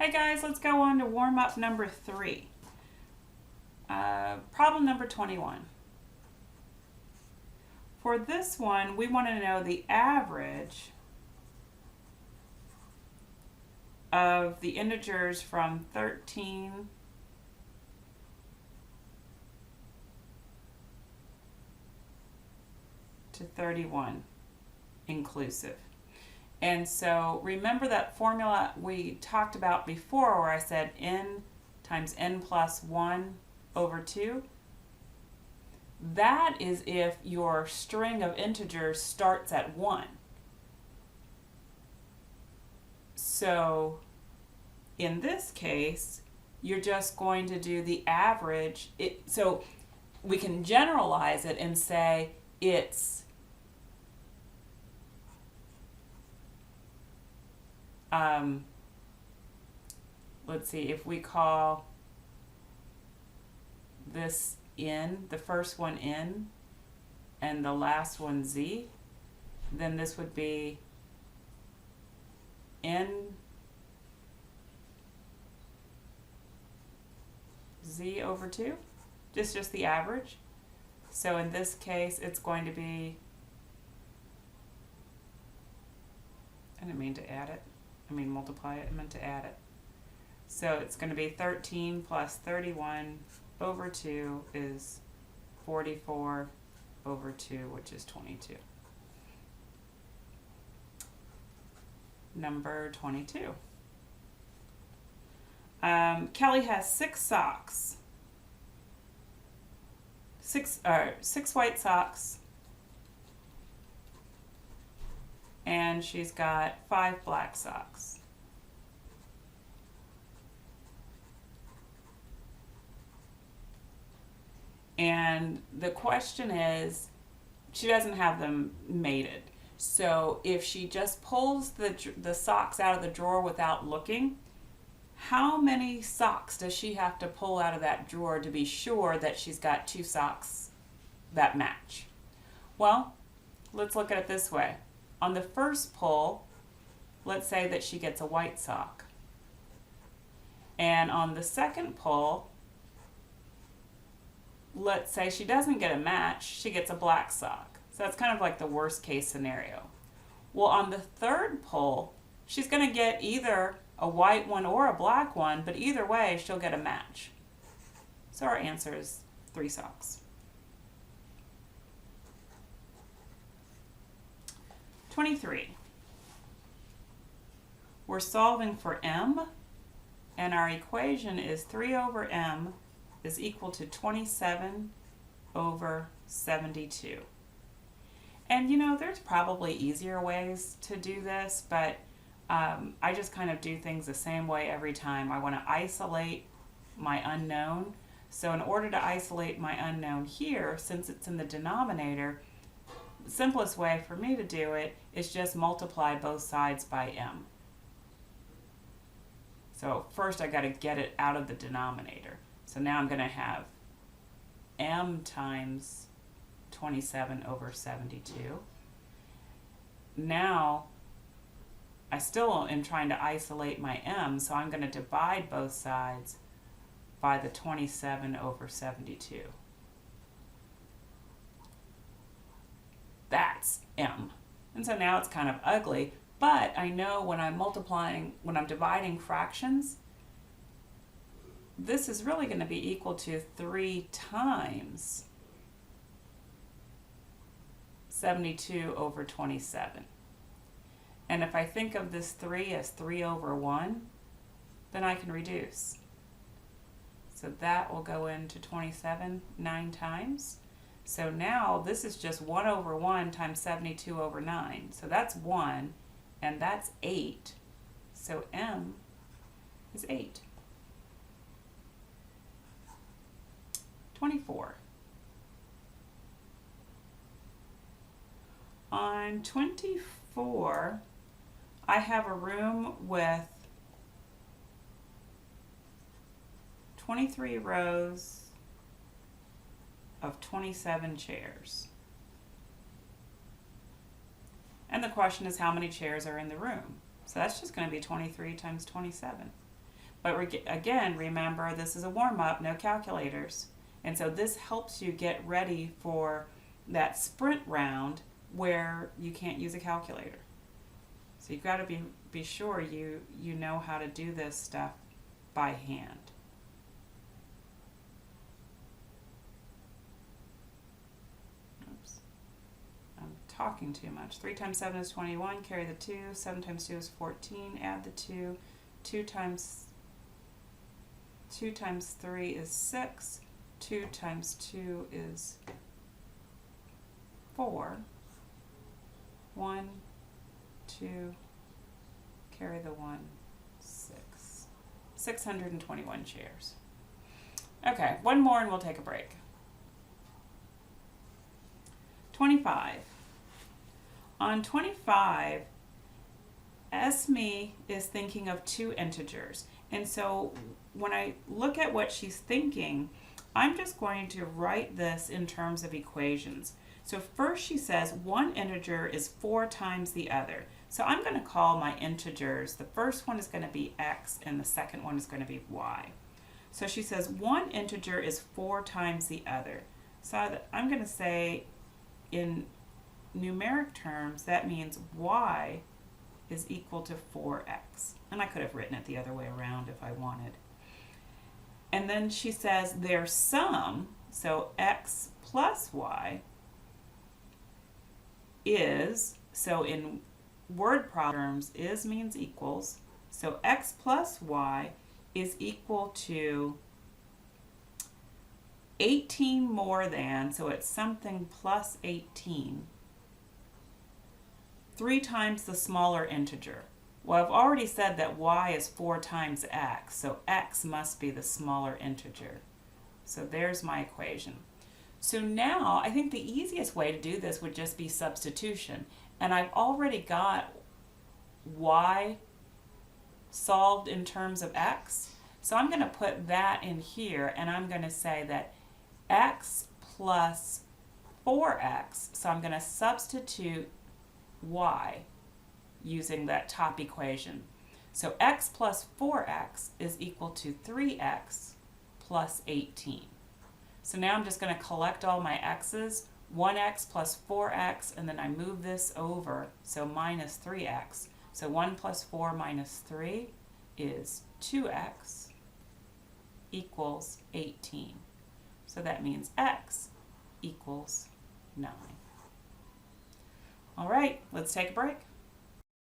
Hey guys, let's go on to warm up number 3. Problem number 21. For this one, we want to know the average of the integers from 13 to 31 inclusive. And so remember that formula we talked about before where I said n times n plus 1 over 2? That is if your string of integers starts at 1. So in this case, you're just going to do the average. So we can generalize it and say it's let's see, if we call this n, the first one n, and the last one z, then this would be n z over 2, just the average. So in this case, it's going to be, I didn't mean to add it. I mean multiply it, I meant to add it. So it's going to be 13 plus 31 over 2 is 44 over 2, which is 22. Number 22. Kelly has 6 socks. Six white socks. And she's got 5 black socks. And the question is, she doesn't have them mated. So if she just pulls the socks out of the drawer without looking, how many socks does she have to pull out of that drawer to be sure that she's got 2 socks that match? Well, let's look at it this way. On the first pull, let's say that she gets a white sock. And on the second pull, let's say she doesn't get a match, she gets a black sock. So that's kind of like the worst case scenario. Well, on the third pull, she's going to get either a white one or a black one, but either way, she'll get a match. So our answer is 3 socks. 23. We're solving for m, and our equation is 3 over m is equal to 27 over 72. And you know, there's probably easier ways to do this, but I just kind of do things the same way every time. I want to isolate my unknown. So in order to isolate my unknown here, since it's in the denominator, the simplest way for me to do it is just multiply both sides by m. So first I got to get it out of the denominator. So now I'm going to have m times 27 over 72. Now I still am trying to isolate my m, so I'm going to divide both sides by the 27 over 72. That's m. And so now it's kind of ugly, but I know when I'm dividing fractions, this is really going to be equal to 3 times 72 over 27. And if I think of this 3 as 3 over 1, then I can reduce. So that will go into 27 9 times. So now this is just 1 over 1 times 72 over 9. So that's 1, and that's 8. So m is 8. 24. On 24, I have a room with 23 rows of 27 chairs. And the question is how many chairs are in the room. So that's just going to be 23 times 27. But again, remember, this is a warm-up, no calculators. And so this helps you get ready for that sprint round where you can't use a calculator. So you've got to be sure you know how to do this stuff by hand. Oops. I'm talking too much. 3 times 7 is 21, carry the 2. 7 times 2 is 14, add the 2. 2 times 3 is 6. 2 times 2 is 4. 1, 2, carry the 1, 6. 621 shares. Okay, one more and we'll take a break. 25. On 25, Esme is thinking of two integers. And so when I look at what she's thinking, I'm just going to write this in terms of equations. So first she says one integer is 4 times the other. So I'm going to call my integers, the first one is going to be x and the second one is going to be y. So she says one integer is 4 times the other. So I'm going to say in numeric terms that means y is equal to 4x. And I could have written it the other way around if I wanted. And then she says their sum, so x plus y, is, so in word problem terms, is means equals, so x plus y is equal to 18 more than, so it's something plus 18, 3 times the smaller integer. Well, I've already said that y is 4 times x, so x must be the smaller integer. So there's my equation. So now I think the easiest way to do this would just be substitution. And I've already got y solved in terms of x. So I'm going to put that in here and I'm going to say that x plus 4x, so I'm going to substitute y using that top equation. So x plus 4x is equal to 3x plus 18. So now I'm just going to collect all my x's, 1x plus 4x, and then I move this over, so minus 3x. So 1 plus 4 minus 3 is 2x equals 18. So that means x equals 9. All right, let's take a break.